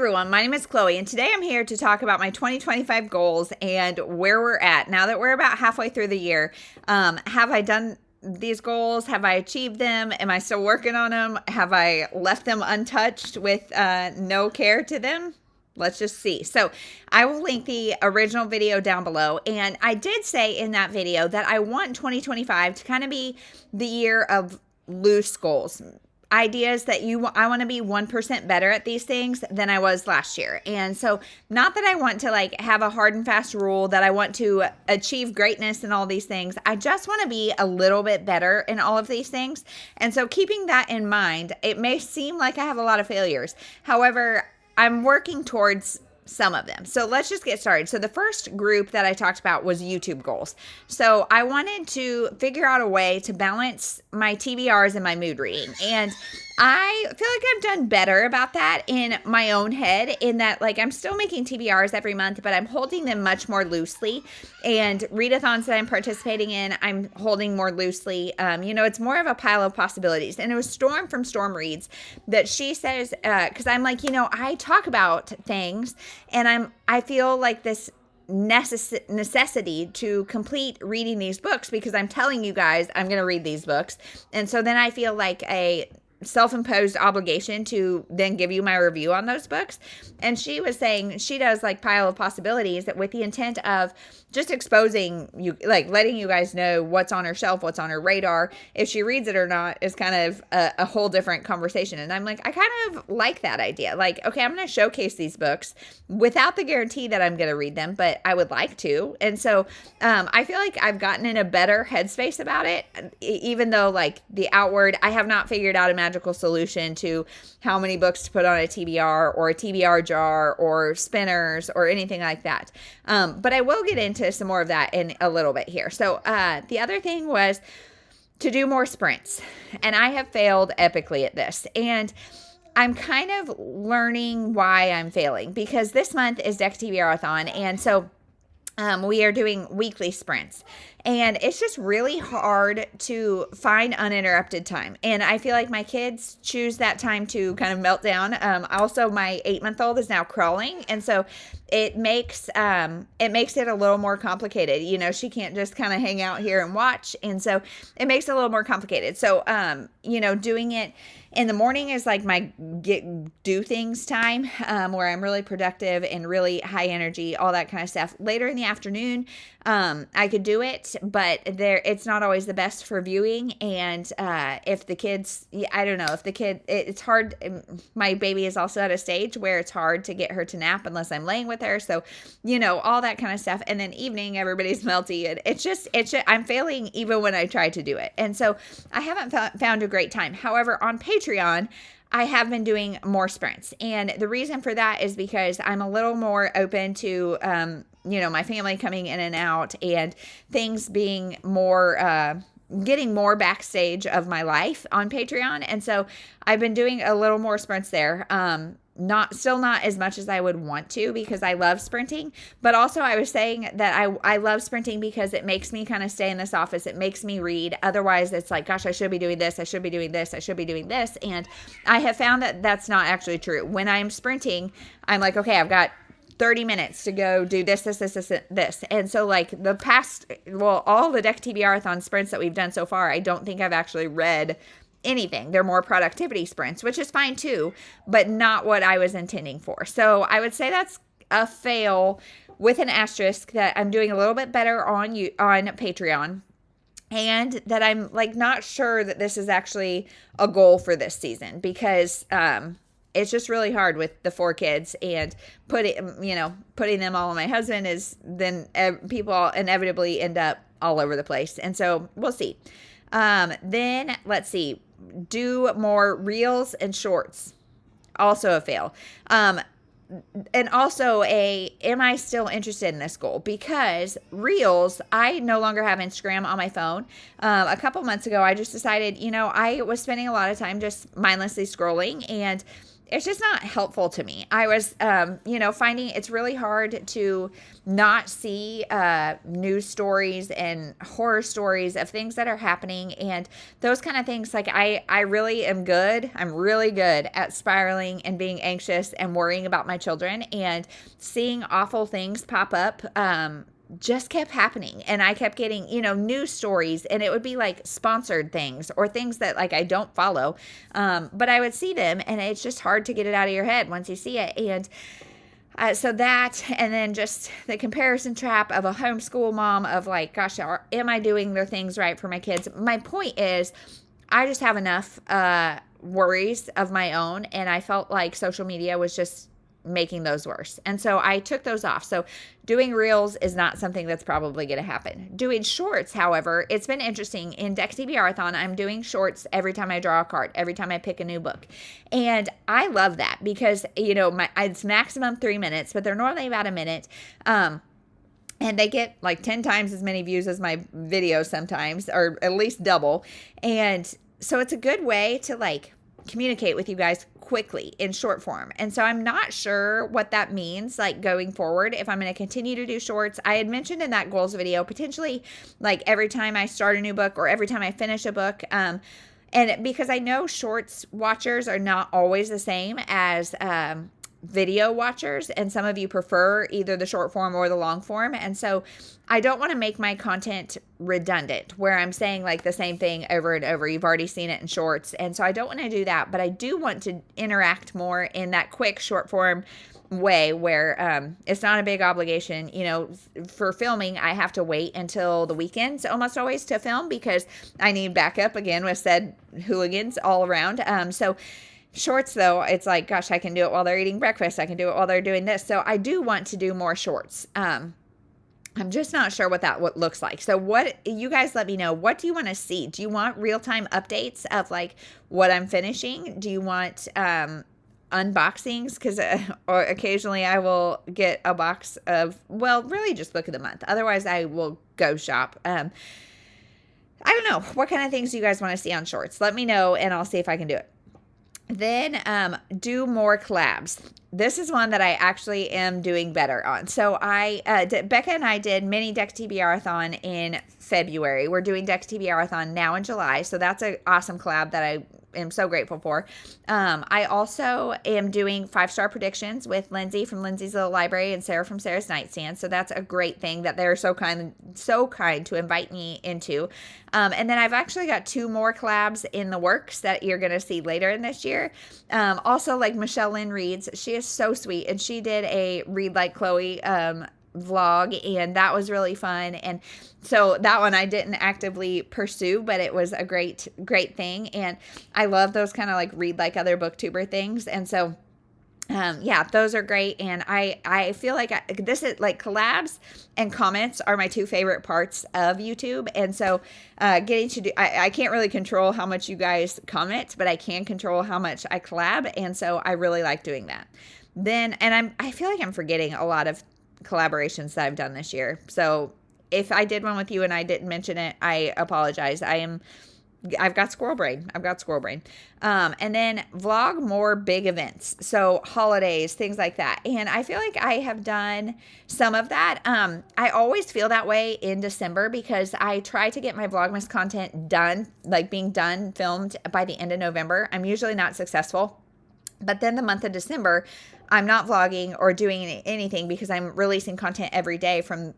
everyone, my name is Chloe, and today I'm here to talk about my 2025 goals and where we're at. Now that we're about halfway through the year, have I done these goals? Have I achieved them? Am I still working on them? Have I left them untouched with no care to them? Let's just see. So I will link the original video down below. And I did say in that video that I want 2025 to kind of be the year of loose goals. Ideas that I want to be 1% better at these things than I was last year. And so not that I want to like have a hard and fast rule that I want to achieve greatness in all these things. I just want to be a little bit better in all of these things. And so keeping that in mind, it may seem like I have a lot of failures. However, I'm working towards some of them. So let's just get started. So the first group that I talked about was YouTube goals. So I wanted to figure out a way to balance my TBRs and my mood reading. And I feel like I've done better about that in my own head, in that like I'm still making TBRs every month, but I'm holding them much more loosely. And readathons that I'm participating in, I'm holding more loosely. It's more of a pile of possibilities. And it was Storm from Storm Reads that she says, because I'm like, I talk about things and I feel like this necessity to complete reading these books because I'm telling you guys I'm going to read these books. And so then I feel like a self-imposed obligation to then give you my review on those books. And she was saying she does like pile of possibilities that with the intent of just exposing you, like letting you guys know what's on her shelf, what's on her radar. If she reads it or not is kind of a whole different conversation. And I'm like, I kind of like that idea. Like, okay, I'm going to showcase these books without the guarantee that I'm going to read them, but I would like to. And so I feel like I've gotten in a better headspace about it, even though like the outward, I have not figured out a magical solution to how many books to put on a TBR or a TBR jar or spinners or anything like that. But I will get into some more of that in a little bit here. So the other thing was to do more sprints. And I have failed epically at this. And I'm kind of learning why I'm failing because this month is Deck TBR-a-thon. And so we are doing weekly sprints. And it's just really hard to find uninterrupted time. And I feel like my kids choose that time to kind of melt down. Also, my 8-month-old is now crawling. And so it makes it a little more complicated. She can't just kind of hang out here and watch. And so it makes it a little more complicated. So, doing it in the morning is like my do things time, where I'm really productive and really high energy, all that kind of stuff. Later in the afternoon, I could do it, but it's not always the best for viewing. And if the kids, I don't know, it's hard. My baby is also at a stage where it's hard to get her to nap unless I'm laying with her. So, all that kind of stuff. And then evening, everybody's melty. And it's just, I'm failing even when I try to do it. And so I haven't found a great time. However, on Patreon, I have been doing more sprints. And the reason for that is because I'm a little more open to, my family coming in and out and things being more, getting more backstage of my life on Patreon. And so I've been doing a little more sprints there. Still not as much as I would want to because I love sprinting, but also I was saying that I love sprinting because it makes me kind of stay in this office. It makes me read. Otherwise it's like, gosh, I should be doing this. I should be doing this. I should be doing this. And I have found that that's not actually true. When I'm sprinting, I'm like, okay, I've got 30 minutes to go do this. And so like all the Deck TBR-a-thon sprints that we've done so far, I don't think I've actually read anything. They're more productivity sprints, which is fine too, but not what I was intending for. So I would say that's a fail with an asterisk, that I'm doing a little bit better on Patreon, and that I'm like not sure that this is actually a goal for this season because it's just really hard with the 4 kids, and putting them all on my husband is then people inevitably end up all over the place. And so we'll see. Then let's see, do more reels and shorts. Also a fail. And also am I still interested in this goal? Because reels, I no longer have Instagram on my phone. A couple months ago, I just decided, I was spending a lot of time just mindlessly scrolling, and it's just not helpful to me. I was, finding it's really hard to not see news stories and horror stories of things that are happening and those kind of things. Like I really am good. I'm really good at spiraling and being anxious and worrying about my children, and seeing awful things pop up just kept happening. And I kept getting, news stories, and it would be like sponsored things or things that like I don't follow. But I would see them, and it's just hard to get it out of your head once you see it. And so that, and then just the comparison trap of a homeschool mom of like, gosh, am I doing the things right for my kids? My point is, I just have enough worries of my own, and I felt like social media was just making those worse. And so I took those off. So doing reels is not something that's probably going to happen. Doing shorts, however, it's been interesting. In Deck TBR-a-thon, I'm doing shorts every time I draw a card, every time I pick a new book. And I love that because, it's maximum 3 minutes, but they're normally about a minute. And they get like 10 times as many views as my videos sometimes, or at least double. And so it's a good way to like communicate with you guys quickly in short form. And so I'm not sure what that means like going forward, if I'm going to continue to do shorts. I had mentioned in that goals video, potentially like every time I start a new book or every time I finish a book. And because I know shorts watchers are not always the same as video watchers, and some of you prefer either the short form or the long form. And so I don't want to make my content redundant where I'm saying like the same thing over and over. You've already seen it in shorts. And so I don't want to do that, but I do want to interact more in that quick short form way where it's not a big obligation. For filming, I have to wait until the weekends almost always to film because I need backup again with said hooligans all around. So shorts, though, it's like, gosh, I can do it while they're eating breakfast. I can do it while they're doing this. So I do want to do more shorts. I'm just not sure what looks like. So what, you guys let me know, what do you want to see? Do you want real-time updates of like what I'm finishing? Do you want unboxings? Because or occasionally I will get a box of, well, really just book of the month. Otherwise I will go shop. I don't know. What kind of things do you guys want to see on shorts? Let me know and I'll see if I can do it. Then do more collabs. This is one that I actually am doing better on. So Becca and I did mini Deck TBR-a-thon in February. We're doing Deck TBR-a-thon now in July. So that's an awesome collab that I am so grateful for. I also am doing 5-star predictions with Lindsay from Lindsay's Little Library and Sarah from Sarah's Nightstand. So that's a great thing that they're so kind to invite me into. And then I've actually got 2 more collabs in the works that you're going to see later in this year. Also, like Michelle Lynn Reads, she is so sweet, and she did a Read Like Chloe vlog, and that was really fun. And so that one I didn't actively pursue, but it was a great thing. And I love those kind of like read like other booktuber things. And so those are great. And I feel like this is like collabs and comments are my 2 favorite parts of YouTube. And so getting to do, I can't really control how much you guys comment, but I can control how much I collab. And so I really like doing that. Then, and I feel like I'm forgetting a lot of collaborations that I've done this year. So if I did one with you and I didn't mention it, I apologize. I've got squirrel brain. And then vlog more big events. So holidays, things like that. And I feel like I have done some of that. I always feel that way in December because I try to get my Vlogmas content done, like being done, filmed by the end of November. I'm usually not successful. But then the month of December, I'm not vlogging or doing anything because I'm releasing content every day from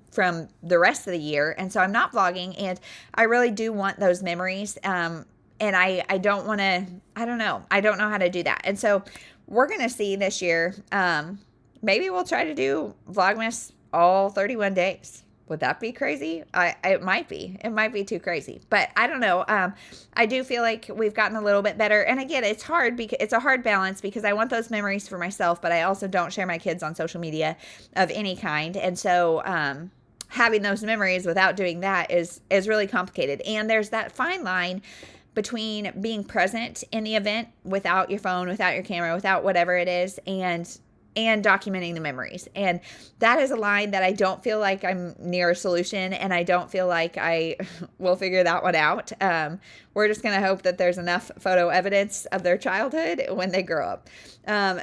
the rest of the year. And so I'm not vlogging, and I really do want those memories. And I don't want to, I don't know how to do that. And so we're going to see this year, maybe we'll try to do Vlogmas all 31 days. Would that be crazy? It might be. It might be too crazy. But I don't know. I do feel like we've gotten a little bit better. And again, it's hard because it's a hard balance because I want those memories for myself, but I also don't share my kids on social media of any kind. And so having those memories without doing that is really complicated. And there's that fine line between being present in the event without your phone, without your camera, without whatever it is, and and documenting the memories. And that is a line that I don't feel like I'm near a solution, and I don't feel like I will figure that one out. We're just going to hope that there's enough photo evidence of their childhood when they grow up.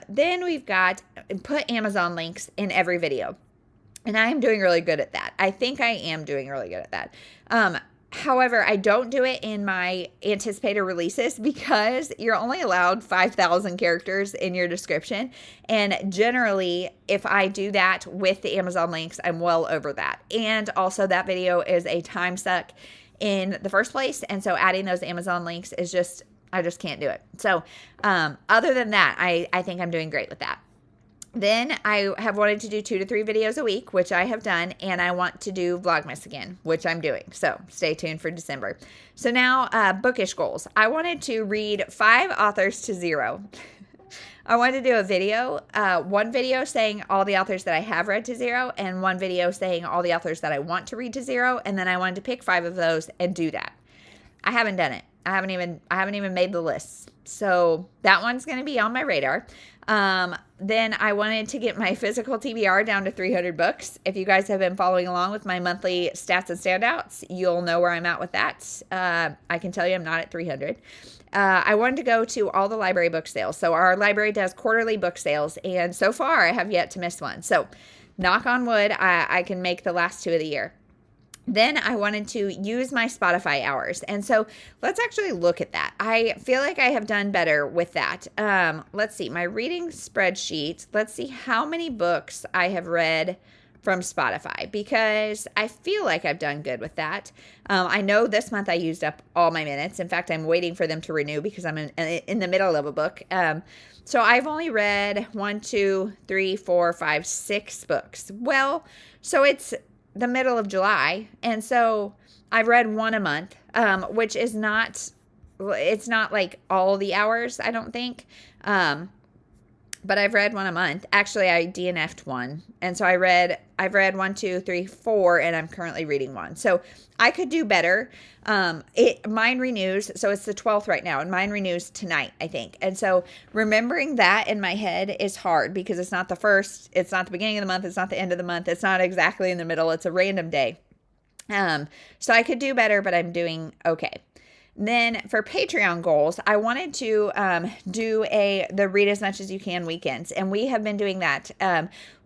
Then we've got put Amazon links in every video. And I am doing really good at that. I think I am doing really good at that. However, I don't do it in my anticipated releases because you're only allowed 5,000 characters in your description. And generally, if I do that with the Amazon links, I'm well over that. And also that video is a time suck in the first place. And so adding those Amazon links is just, I just can't do it. So other than that, I think I'm doing great with that. Then I have wanted to do 2 to 3 videos a week, which I have done, and I want to do Vlogmas again, which I'm doing. So stay tuned for December. So now bookish goals. I wanted to read 5 authors to 0. I wanted to do a video, one video saying all the authors that I have read to 0, and one video saying all the authors that I want to read to 0, and then I wanted to pick 5 of those and do that. I haven't done it. I haven't even made the lists. So that one's going to be on my radar. Then I wanted to get my physical TBR down to 300 books. If you guys have been following along with my monthly stats and standouts, you'll know where I'm at with that. I can tell you I'm not at 300. I wanted to go to all the library book sales. So our library does quarterly book sales, and so far I have yet to miss one. So knock on wood, I can make the last 2 of the year. Then I wanted to use my Spotify hours. And so let's actually look at that. I feel like I have done better with that. Let's see, my reading spreadsheet. Let's see how many books I have read from Spotify, because I feel like I've done good with that. I know this month I used up all my minutes. In fact, I'm waiting for them to renew because I'm in the middle of a book. So I've only read 1, 2, 3, 4, 5, 6 books. Well, so it's the middle of July, and so I've read 1 a month, which is not, it's not like all the hours, I don't think, but I've read 1 a month. Actually, I DNF'd 1, and so I've read 1, 2, 3, 4, and I'm currently reading 1. So I could do better. Mine renews, so it's the 12th right now, and mine renews tonight, I think. And so remembering that in my head is hard because it's not the first, it's not the beginning of the month, it's not the end of the month, it's not exactly in the middle, it's a random day. So I could do better, but I'm doing okay. Then for Patreon goals, I wanted to do the read as much as you can weekends. And we have been doing that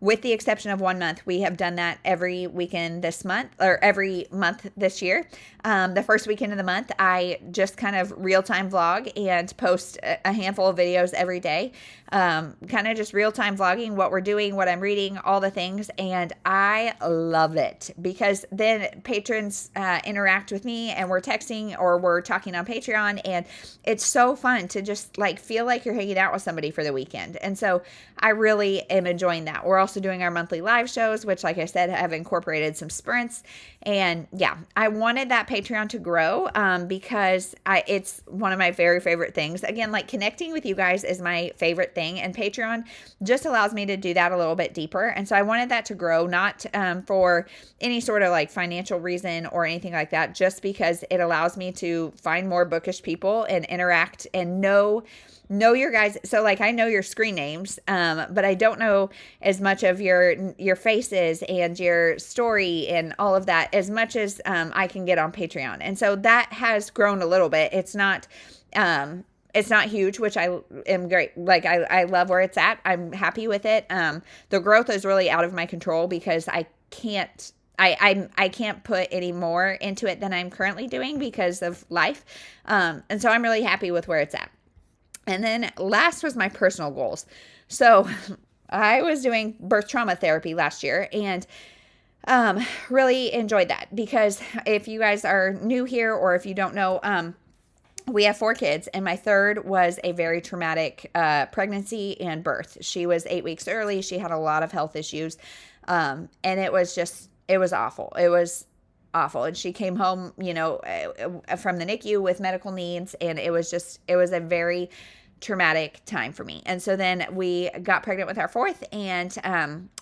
with the exception of 1 month. We have done that every weekend this month, or every month this year. The first weekend of the month, I just kind of real-time vlog and post a handful of videos every day. Kind of just real-time vlogging what we're doing, what I'm reading, all the things. And I love it because then patrons interact with me and we're texting or we're talking on Patreon, and it's so fun to just like feel like you're hanging out with somebody for the weekend. And so I really am enjoying that. We're also doing our monthly live shows, which, like I said, have incorporated some sprints. And yeah, I wanted that Patreon to grow because it's one of my very favorite things. Again, like connecting with you guys is my favorite thing, and Patreon just allows me to do that a little bit deeper. And so I wanted that to grow, not for any sort of like financial reason or anything like that, just because it allows me to find more bookish people and interact and know your guys. So like I know your screen names, but I don't know as much of your faces and your story and all of that as much as I can get on Patreon. And so that has grown a little bit. It's not huge, which I am great. Like I love where it's at. I'm happy with it. The growth is really out of my control because I can't put any more into it than I'm currently doing because of life. And so I'm really happy with where it's at. And then last was my personal goals. So I was doing birth trauma therapy last year and really enjoyed that because if you guys are new here or if you don't know, we have 4 kids, and my third was a very traumatic pregnancy and birth. She was 8 weeks early. She had a lot of health issues, and it was awful. It was awful. And she came home, from the NICU with medical needs, and it was a very traumatic time for me. And so then we got pregnant with our fourth, and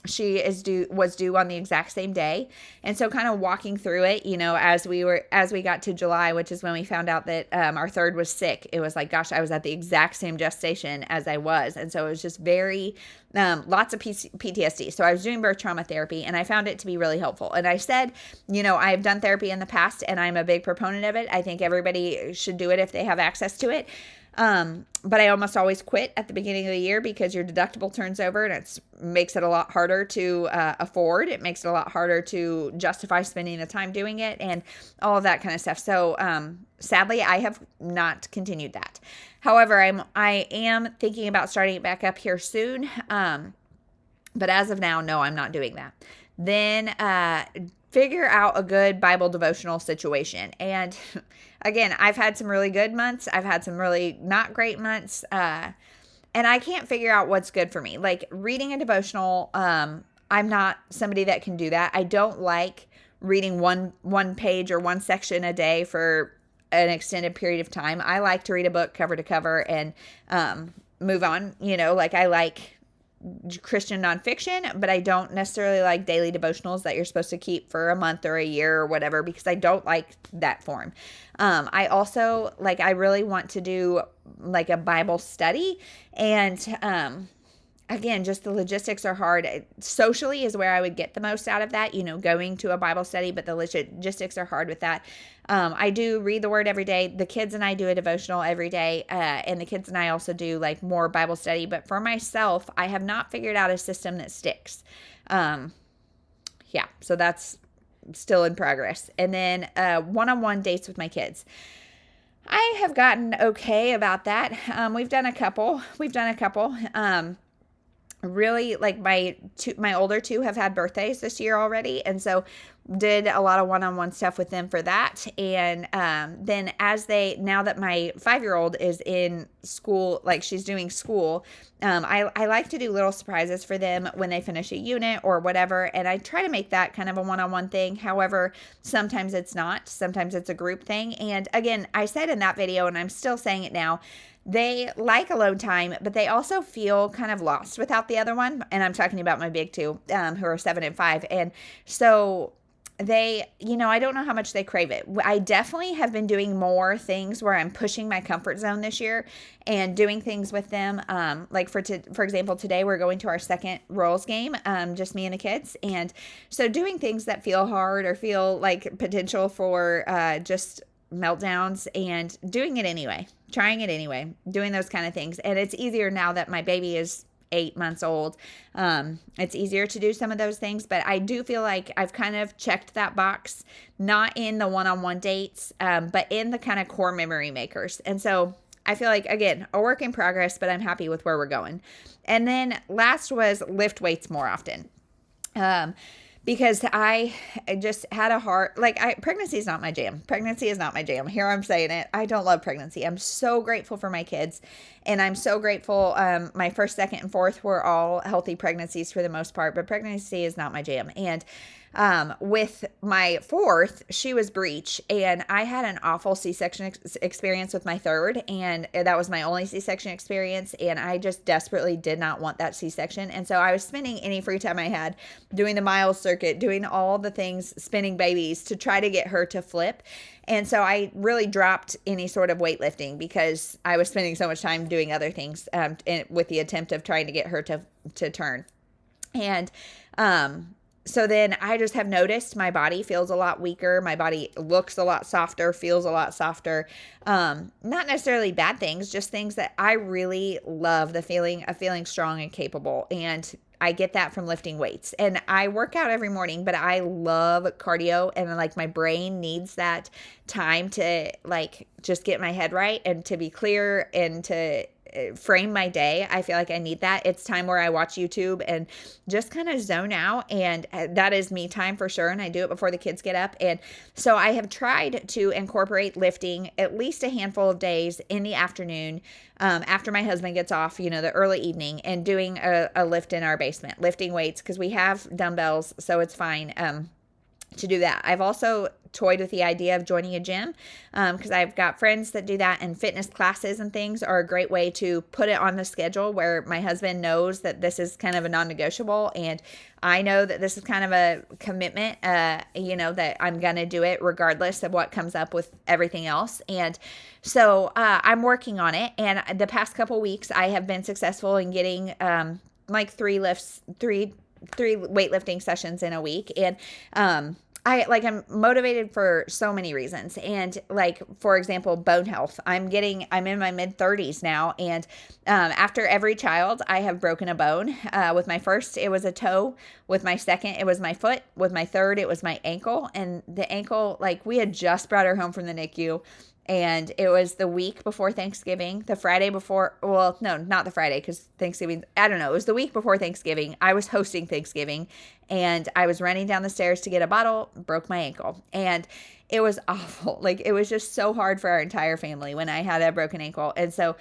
she was due on the exact same day. And so kind of walking through it, as we got to July, which is when we found out that our third was sick, it was like, gosh, I was at the exact same gestation as I was. And so it was just very lots of PTSD. So I was doing birth trauma therapy, and I found it to be really helpful. And I said, I've done therapy in the past, and I'm a big proponent of it. I think everybody should do it if they have access to it. But I almost always quit at the beginning of the year because your deductible turns over, and it makes it a lot harder to afford. It makes it a lot harder to justify spending the time doing it and all of that kind of stuff. So sadly, I have not continued that. However, I am thinking about starting it back up here soon. But as of now, no, I'm not doing that. Then figure out a good Bible devotional situation. And again, I've had some really good months. I've had some really not great months. And I can't figure out what's good for me. Like reading a devotional, I'm not somebody that can do that. I don't like reading one page or one section a day for an extended period of time. I like to read a book cover to cover and move on. I like Christian nonfiction, but I don't necessarily like daily devotionals that you're supposed to keep for a month or a year or whatever, because I don't like that form. I also I really want to do like a Bible study, and again, just the logistics are hard. Socially is where I would get the most out of that, going to a Bible study, but the logistics are hard with that. I do read the word every day. The kids and I do a devotional every day. And the kids and I also do more Bible study. But for myself, I have not figured out a system that sticks. So that's still in progress. And then one-on-one dates with my kids. I have gotten okay about that. We've done a couple. Really, my older two have had birthdays this year already, and so did a lot of one-on-one stuff with them for that. And then now that my 5-year-old is in school, she's doing school, I like to do little surprises for them when they finish a unit or whatever, and I try to make that kind of a one-on-one thing. However, sometimes it's not. Sometimes it's a group thing. And again, I said in that video, and I'm still saying it now, they like alone time, but they also feel kind of lost without the other one. And I'm talking about my big two, who are 7 and 5. And so they, I don't know how much they crave it. I definitely have been doing more things where I'm pushing my comfort zone this year and doing things with them. For example, today we're going to our second Royals game, just me and the kids. And so doing things that feel hard or feel like potential for just meltdowns, and doing it anyway, trying it anyway, doing those kind of things. And it's easier now that my baby is 8 months old. It's easier to do some of those things, but I do feel like I've kind of checked that box, not in the one-on-one dates, but in the kind of core memory makers. And so I feel like, again, a work in progress, but I'm happy with where we're going. And then last was lift weights more often. Because I just had a heart, pregnancy is not my jam. Pregnancy is not my jam. Here I'm saying it. I don't love pregnancy. I'm so grateful for my kids. And I'm so grateful. My first, second, and fourth were all healthy pregnancies for the most part. But pregnancy is not my jam. And with my fourth, she was breech. And I had an awful C-section experience with my third. And that was my only C-section experience. And I just desperately did not want that C-section. And so I was spending any free time I had doing the miles circuit, doing all the things, spinning babies to try to get her to flip. And so I really dropped any sort of weightlifting because I was spending so much time doing other things with the attempt of trying to get her to turn. And so then I just have noticed my body feels a lot weaker. My body looks a lot softer, feels a lot softer. Not necessarily bad things, just things that I really love, the feeling of feeling strong and capable. And I get that from lifting weights. And I work out every morning, but I love cardio, and my brain needs that time to just get my head right and to be clear and to frame my day. I feel like I need that. It's time where I watch YouTube and just kind of zone out, and that is me time for sure. And I do it before the kids get up. And so I have tried to incorporate lifting at least a handful of days in the afternoon, after my husband gets off, the early evening, and doing a lift in our basement, lifting weights, because we have dumbbells, so it's fine. to do that. I've also toyed with the idea of joining a gym because I've got friends that do that, and fitness classes and things are a great way to put it on the schedule where my husband knows that this is kind of a non-negotiable, and I know that this is kind of a commitment, that I'm going to do it regardless of what comes up with everything else. And so I'm working on it, and the past couple weeks I have been successful in getting like three weightlifting sessions in a week. And I'm motivated for so many reasons. And like, for example, bone health. I'm in my mid 30s now. And after every child, I have broken a bone. With my first, it was a toe. With my second, it was my foot. With my third, it was my ankle. And the ankle, like, we had just brought her home from the NICU. And it was the week before Thanksgiving, the Friday before, well, no, not the Friday, because Thanksgiving, I don't know. It was the week before Thanksgiving. I was hosting Thanksgiving, and I was running down the stairs to get a bottle, broke my ankle. And it was awful. Like, it was just so hard for our entire family when I had that broken ankle. And so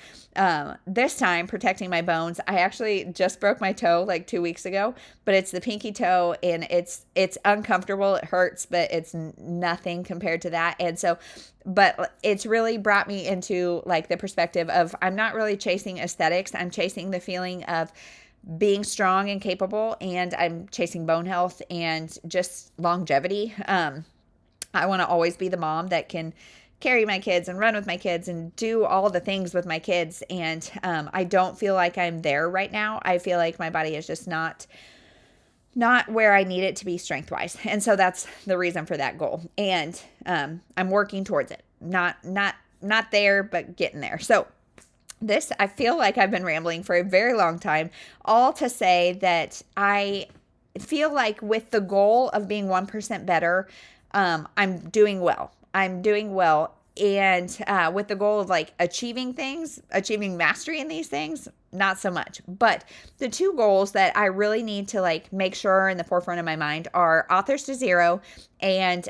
this time, protecting my bones, I actually just broke my toe like 2 weeks ago, but it's the pinky toe, and it's uncomfortable. It hurts, but it's nothing compared to that. And so, but it's really brought me into like the perspective of, I'm not really chasing aesthetics. I'm chasing the feeling of being strong and capable, and I'm chasing bone health and just longevity. I want to always be the mom that can carry my kids and run with my kids and do all the things with my kids. And I don't feel like I'm there right now. I feel like my body is just not where I need it to be strength-wise. And so that's the reason for that goal. And I'm working towards it. Not there, but getting there. So this, I feel like I've been rambling for a very long time, all to say that I feel like with the goal of being 1% better, I'm doing well. And with the goal of like achieving mastery in these things, not so much. But the two goals that I really need to like make sure are in the forefront of my mind are authors to zero and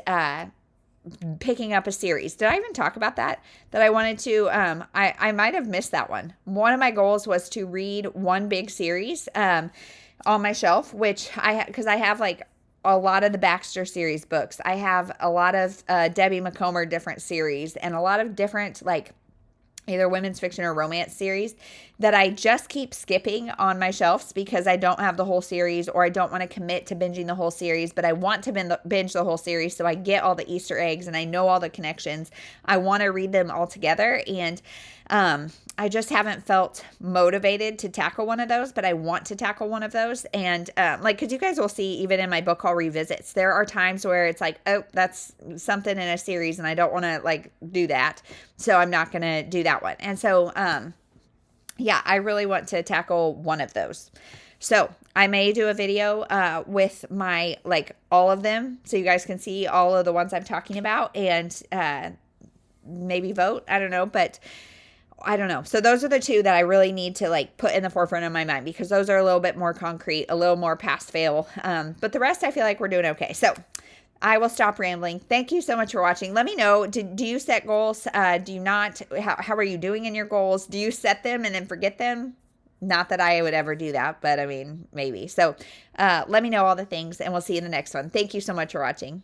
picking up a series. Did I even talk about that? That I wanted to, I might have missed that one. One of my goals was to read one big series on my shelf, which because I have like a lot of the Baxter series books. I have a lot of Debbie McComber different series, and a lot of different like either women's fiction or romance series that I just keep skipping on my shelves because I don't have the whole series, or I don't want to commit to binging the whole series, but I want to binge the whole series so I get all the Easter eggs and I know all the connections. I want to read them all together, and I just haven't felt motivated to tackle one of those, but I want to tackle one of those. And because you guys will see even in my book haul revisits, there are times where it's like, oh, that's something in a series and I don't want to like do that. So I'm not going to do that one. And so, I really want to tackle one of those. So I may do a video with my, like all of them, so you guys can see all of the ones I'm talking about, and maybe vote. I don't know, but I don't know. So those are the two that I really need to like put in the forefront of my mind, because those are a little bit more concrete, a little more pass fail. But the rest I feel like we're doing okay. So I will stop rambling. Thank you so much for watching. Let me know, do you set goals? Do you not? How are you doing in your goals? Do you set them and then forget them? Not that I would ever do that, but I mean, maybe. So let me know all the things, and we'll see you in the next one. Thank you so much for watching.